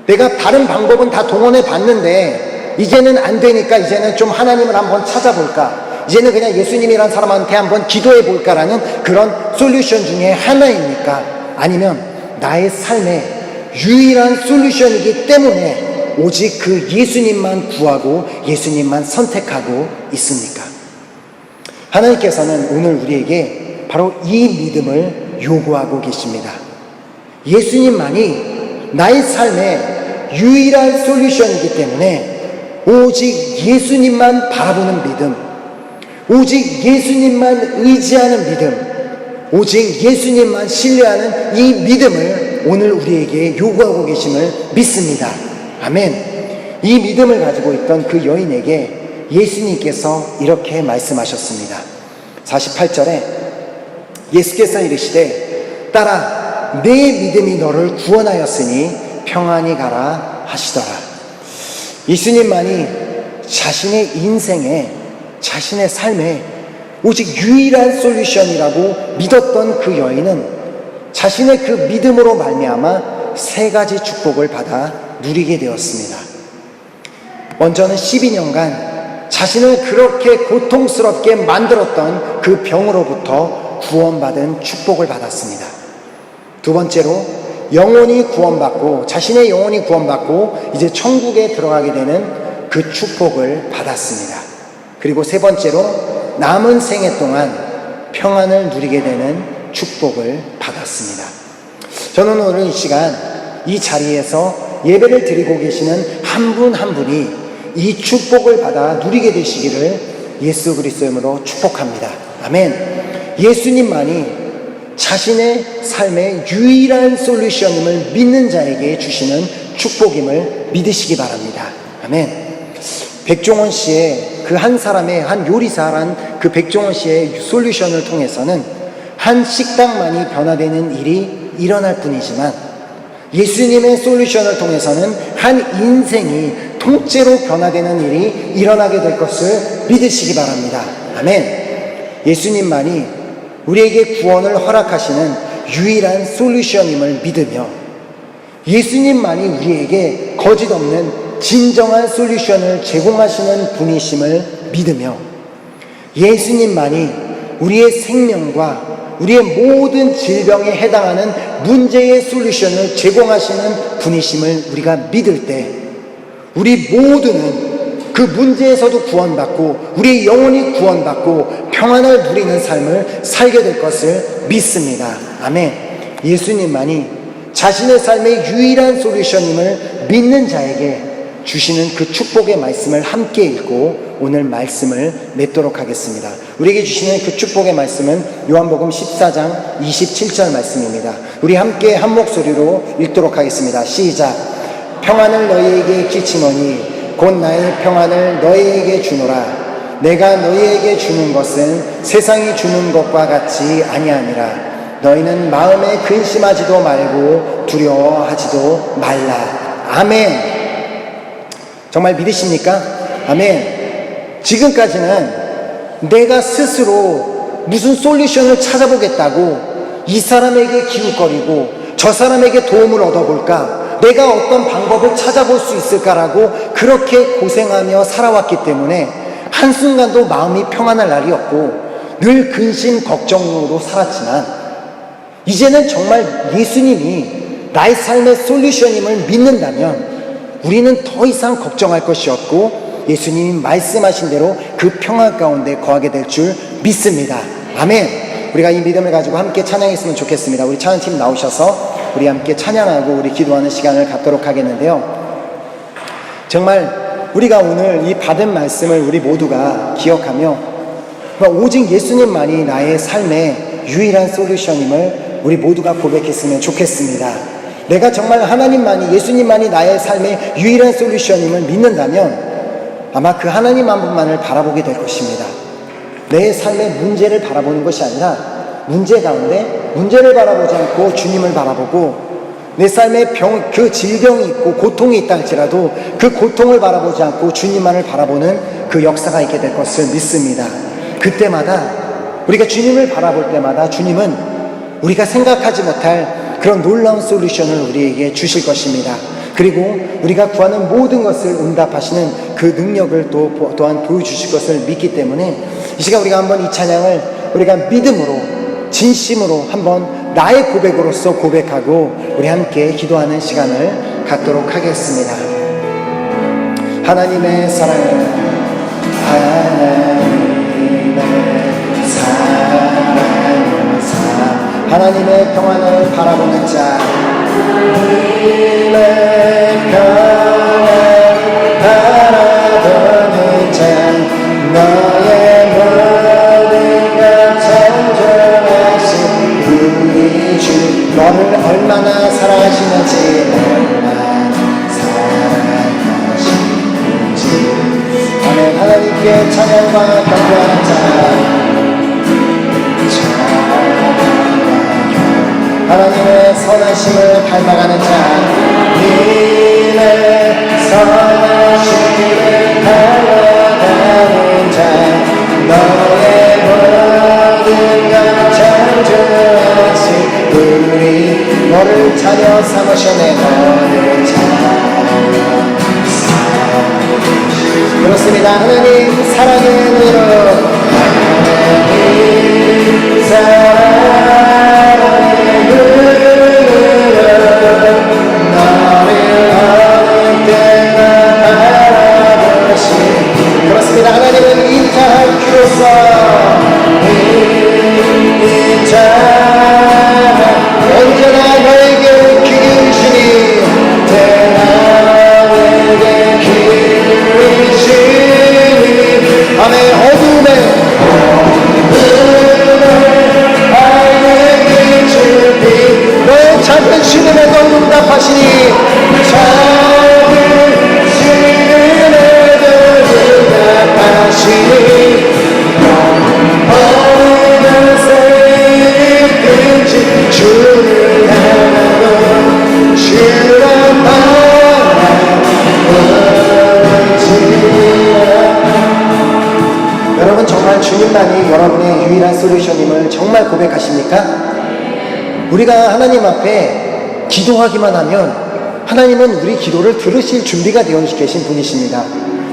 내가 다른 방법은 다 동원해 봤는데 이제는 안 되니까 이제는 좀 하나님을 한번 찾아볼까? 이제는 그냥 예수님이란 사람한테 한번 기도해 볼까라는 그런 솔루션 중에 하나입니까? 아니면 나의 삶에 유일한 솔루션이기 때문에 오직 그 예수님만 구하고 예수님만 선택하고 있습니까? 하나님께서는 오늘 우리에게 바로 이 믿음을 요구하고 계십니다. 예수님만이 나의 삶의 유일한 솔루션이기 때문에 오직 예수님만 바라보는 믿음, 오직 예수님만 의지하는 믿음, 오직 예수님만 신뢰하는 이 믿음을 오늘 우리에게 요구하고 계심을 믿습니다. 아멘. 이 믿음을 가지고 있던 그 여인에게 예수님께서 이렇게 말씀하셨습니다. 48절에 예수께서 이르시되 딸아 내 믿음이 너를 구원하였으니 평안히 가라 하시더라. 예수님만이 자신의 인생에 자신의 삶에 오직 유일한 솔루션이라고 믿었던 그 여인은 자신의 그 믿음으로 말미암아 세 가지 축복을 받아 누리게 되었습니다. 먼저는 12년간 자신을 그렇게 고통스럽게 만들었던 그 병으로부터 구원받은 축복을 받았습니다. 두 번째로 영혼이 구원받고 자신의 영혼이 구원받고 이제 천국에 들어가게 되는 그 축복을 받았습니다. 그리고 세 번째로 남은 생애 동안 평안을 누리게 되는 축복을 받았습니다. 저는 오늘 이 시간 이 자리에서 예배를 드리고 계시는 한 분 한 분이 이 축복을 받아 누리게 되시기를 예수 그리스도의 이름으로 축복합니다. 아멘. 예수님만이 자신의 삶의 유일한 솔루션임을 믿는 자에게 주시는 축복임을 믿으시기 바랍니다. 아멘. 백종원 씨의 그 한 사람의 한 요리사란 그 백종원 씨의 솔루션을 통해서는 한 식당만이 변화되는 일이 일어날 뿐이지만 예수님의 솔루션을 통해서는 한 인생이 통째로 변화되는 일이 일어나게 될 것을 믿으시기 바랍니다. 아멘. 예수님만이 우리에게 구원을 허락하시는 유일한 솔루션임을 믿으며 예수님만이 우리에게 거짓 없는 진정한 솔루션을 제공하시는 분이심을 믿으며 예수님만이 우리의 생명과 우리의 모든 질병에 해당하는 문제의 솔루션을 제공하시는 분이심을 우리가 믿을 때 우리 모두는 그 문제에서도 구원받고 우리의 영혼이 구원받고 평안을 누리는 삶을 살게 될 것을 믿습니다. 아멘. 예수님만이 자신의 삶의 유일한 솔루션임을 믿는 자에게 주시는 그 축복의 말씀을 함께 읽고 오늘 말씀을 맺도록 하겠습니다. 우리에게 주시는 그 축복의 말씀은 요한복음 14장 27절 말씀입니다. 우리 함께 한 목소리로 읽도록 하겠습니다. 시작. 평안을 너희에게 끼치노니 곧 나의 평안을 너희에게 주노라. 내가 너희에게 주는 것은 세상이 주는 것과 같이 아니하니라. 너희는 마음에 근심하지도 말고 두려워하지도 말라. 아멘. 정말 믿으십니까? 아멘. 지금까지는 내가 스스로 무슨 솔루션을 찾아보겠다고 이 사람에게 기웃거리고 저 사람에게 도움을 얻어볼까? 내가 어떤 방법을 찾아볼 수 있을까라고 그렇게 고생하며 살아왔기 때문에 한순간도 마음이 평안할 날이 없고 늘 근심 걱정으로 살았지만 이제는 정말 예수님이 나의 삶의 솔루션임을 믿는다면 우리는 더 이상 걱정할 것이 없고 예수님이 말씀하신 대로 그 평안 가운데 거하게 될 줄 믿습니다. 아멘. 우리가 이 믿음을 가지고 함께 찬양했으면 좋겠습니다. 우리 찬양팀 나오셔서 우리 함께 찬양하고 우리 기도하는 시간을 갖도록 하겠는데요. 정말 우리가 오늘 이 받은 말씀을 우리 모두가 기억하며 오직 예수님만이 나의 삶의 유일한 솔루션임을 우리 모두가 고백했으면 좋겠습니다. 내가 정말 하나님만이 예수님만이 나의 삶의 유일한 솔루션임을 믿는다면 아마 그 하나님 한 분만을 바라보게 될 것입니다. 내 삶의 문제를 바라보는 것이 아니라 문제 가운데 문제를 바라보지 않고 주님을 바라보고 내 삶에 그 질병이 있고 고통이 있다 할지라도 그 고통을 바라보지 않고 주님만을 바라보는 그 역사가 있게 될 것을 믿습니다. 그때마다 우리가 주님을 바라볼 때마다 주님은 우리가 생각하지 못할 그런 놀라운 솔루션을 우리에게 주실 것입니다. 그리고 우리가 구하는 모든 것을 응답하시는 그 능력을 또한 보여주실 것을 믿기 때문에 이 시간 우리가 한번 이 찬양을 우리가 믿음으로 진심으로 한번 나의 고백으로서 고백하고 우리 함께 기도하는 시간을 갖도록 하겠습니다. 하나님의 사랑을 하나님의 평안을 바라보는 자 하나님의 평안을 바라보는 자 너의 모든 것 창조하신 우리 주 너를 얼마나 사랑하시는지 얼마나 사랑하시는지 아멘. 하나님께 찬양과 경배하는 자 하나님의 선하심을 닮아가는 자 님의 선하심을 닮아가는 자 너의 모든 것 창조하신 우리 너를 자녀 삼으셨네. 너를 자녀 삼으셨네. 그렇습니다. 하나님 사랑의 눈으로 하나님 사랑의 그렇습니다. 하나님은 인자한 귀로서 언제나 너에게 귀 기울이시니 나에게 귀 기울이시니 정말 고백하십니까? 우리가 하나님 앞에 기도하기만 하면 하나님은 우리 기도를 들으실 준비가 되어 계신 분이십니다.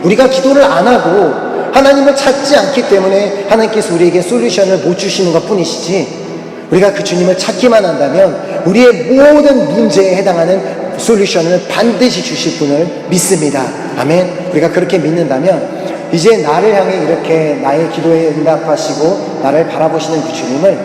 우리가 기도를 안 하고 하나님을 찾지 않기 때문에 하나님께서 우리에게 솔루션을 못 주시는 것 뿐이시지, 우리가 그 주님을 찾기만 한다면 우리의 모든 문제에 해당하는 솔루션을 반드시 주실 분을 믿습니다. 아멘. 우리가 그렇게 믿는다면 이제 나를 향해 이렇게 나의 기도에 응답하시고 나를 바라보시는 그 주님을,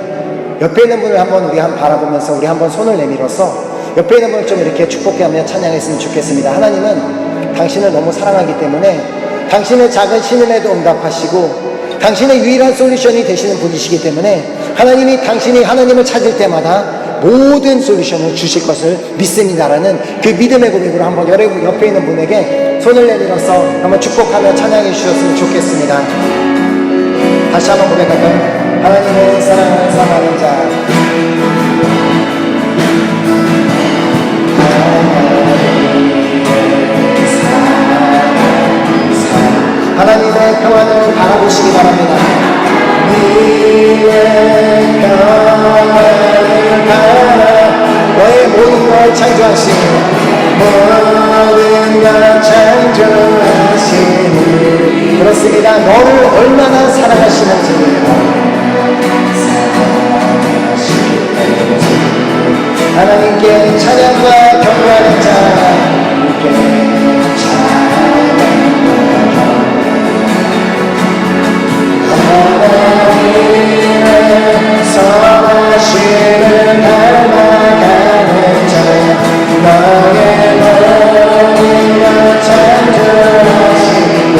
옆에 있는 분을 한번 우리 바라보면서 우리 한번 손을 내밀어서 옆에 있는 분을 좀 이렇게 축복하며 찬양했으면 좋겠습니다. 하나님은 당신을 너무 사랑하기 때문에 당신의 작은 신음에도 응답하시고 당신의 유일한 솔루션이 되시는 분이시기 때문에 하나님이 당신이 하나님을 찾을 때마다 모든 솔루션을 주실 것을 믿습니다라는 그 믿음의 고백으로 한번 여러분 옆에 있는 분에게 손을 내밀어서 한번 축복하며 찬양해 주셨으면 좋겠습니다. 다시 한번 고백할까요? 하나님의 사랑을 사랑하는 자, 하나님의 평안을 바라보시기 바랍니다. 너의 모든 걸 창조하신, 모든 걸 창조하신, 그렇습니다. 너를 얼마나 사랑하시는지, 하나님께 찬양과 경배하는 자, 선하심을 닮아가는 자, 너의 모든 것 창조하신 분,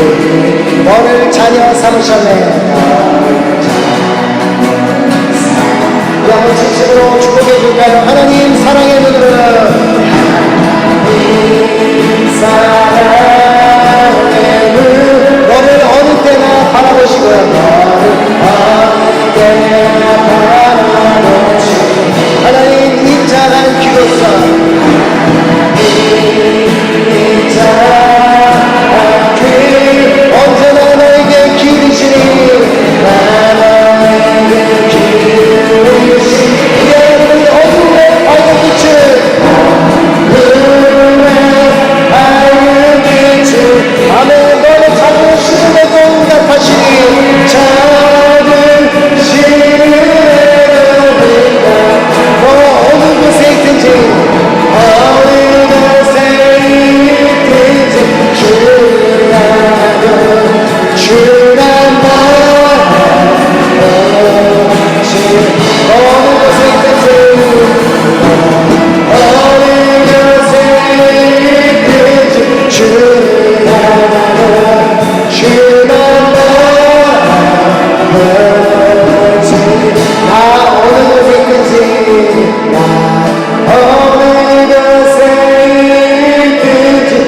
너를 자녀 삼으셨네. 우리 진심으로 축복해 줄까요? 하나님 사랑의 눈으로, 하나님 사랑의 눈, 너를 어느 때나 바라보시고요. 너를 어느 때나 바라보시고, 하나님 인자한 기도성, 인자한 길, 언제나 너에게 기르시니, 나에게 기르시니, 우리 어둠의 밝은 빛을, 눈의 밝은 빛을, 아멘. 너는 작은 시름에도 응답하시니, 작은 시름에도 응답, 너 어느 곳에 있든지, 어느 곳에 있든지, 주란 말하지, 어느 곳에 있든지, 어느 곳에 있든지, 주란 말하지, 나 어느 곳에 있든지, 나 어느 곳에 있든지,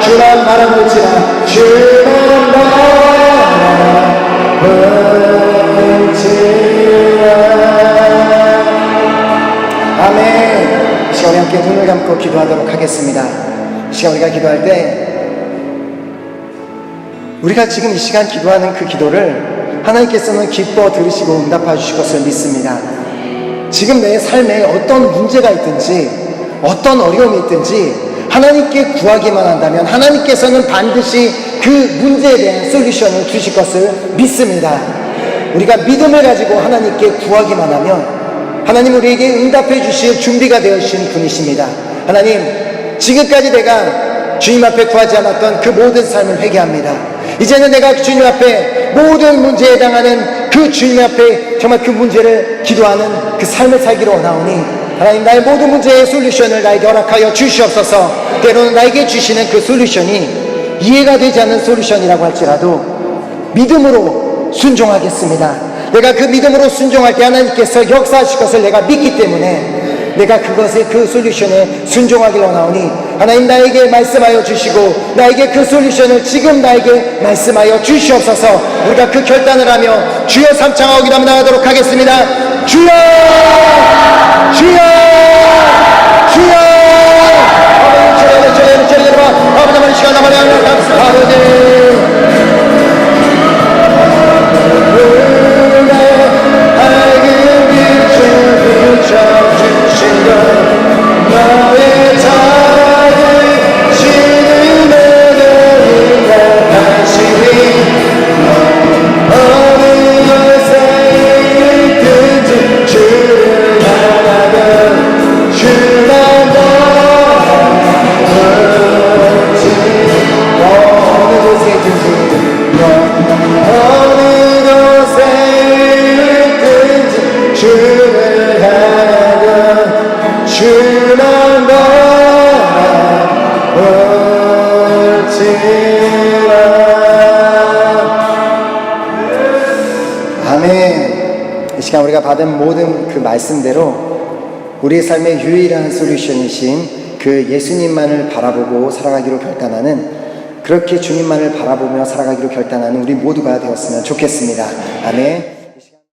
주란 말하지라, 주란 말하지라. 아멘. 이 시간 우리 함께 눈을 감고 기도하도록 하겠습니다. 이 시간 우리가 기도할 때 우리가 지금 이 시간 기도하는 그 기도를 하나님께서는 기뻐 들으시고 응답해 주실 것을 믿습니다. 지금 내 삶에 어떤 문제가 있든지 어떤 어려움이 있든지 하나님께 구하기만 한다면 하나님께서는 반드시 그 문제에 대한 솔루션을 주실 것을 믿습니다. 우리가 믿음을 가지고 하나님께 구하기만 하면 하나님 우리에게 응답해 주실 준비가 되어주신 분이십니다. 하나님, 지금까지 내가 주님 앞에 구하지 않았던 그 모든 삶을 회개합니다. 이제는 내가 주님 앞에 모든 문제에 해당하는 그 주님 앞에 정말 그 문제를 기도하는 그 삶을 살기로 원하오니 하나님, 나의 모든 문제의 솔루션을 나에게 허락하여 주시옵소서. 때로는 나에게 주시는 그 솔루션이 이해가 되지 않는 솔루션이라고 할지라도 믿음으로 순종하겠습니다. 내가 그 믿음으로 순종할 때 하나님께서 역사하실 것을 내가 믿기 때문에 내가 그것의 그 솔루션에 순종하기를 원하오니 하나님, 나에게 말씀하여 주시고 나에게 그 솔루션을 지금 나에게 말씀하여 주시옵소서. 우리가 그 결단을 하며 주여 삼창하고 기도 한번 나가도록 하겠습니다. 주여, 주여, 주여. 아버지 하나님 시간 남아내 아버지 받은 모든 그 말씀대로 우리의 삶의 유일한 솔루션이신 그 예수님만을 바라보고 살아가기로 결단하는, 그렇게 주님만을 바라보며 살아가기로 결단하는 우리 모두가 되었으면 좋겠습니다. 아멘.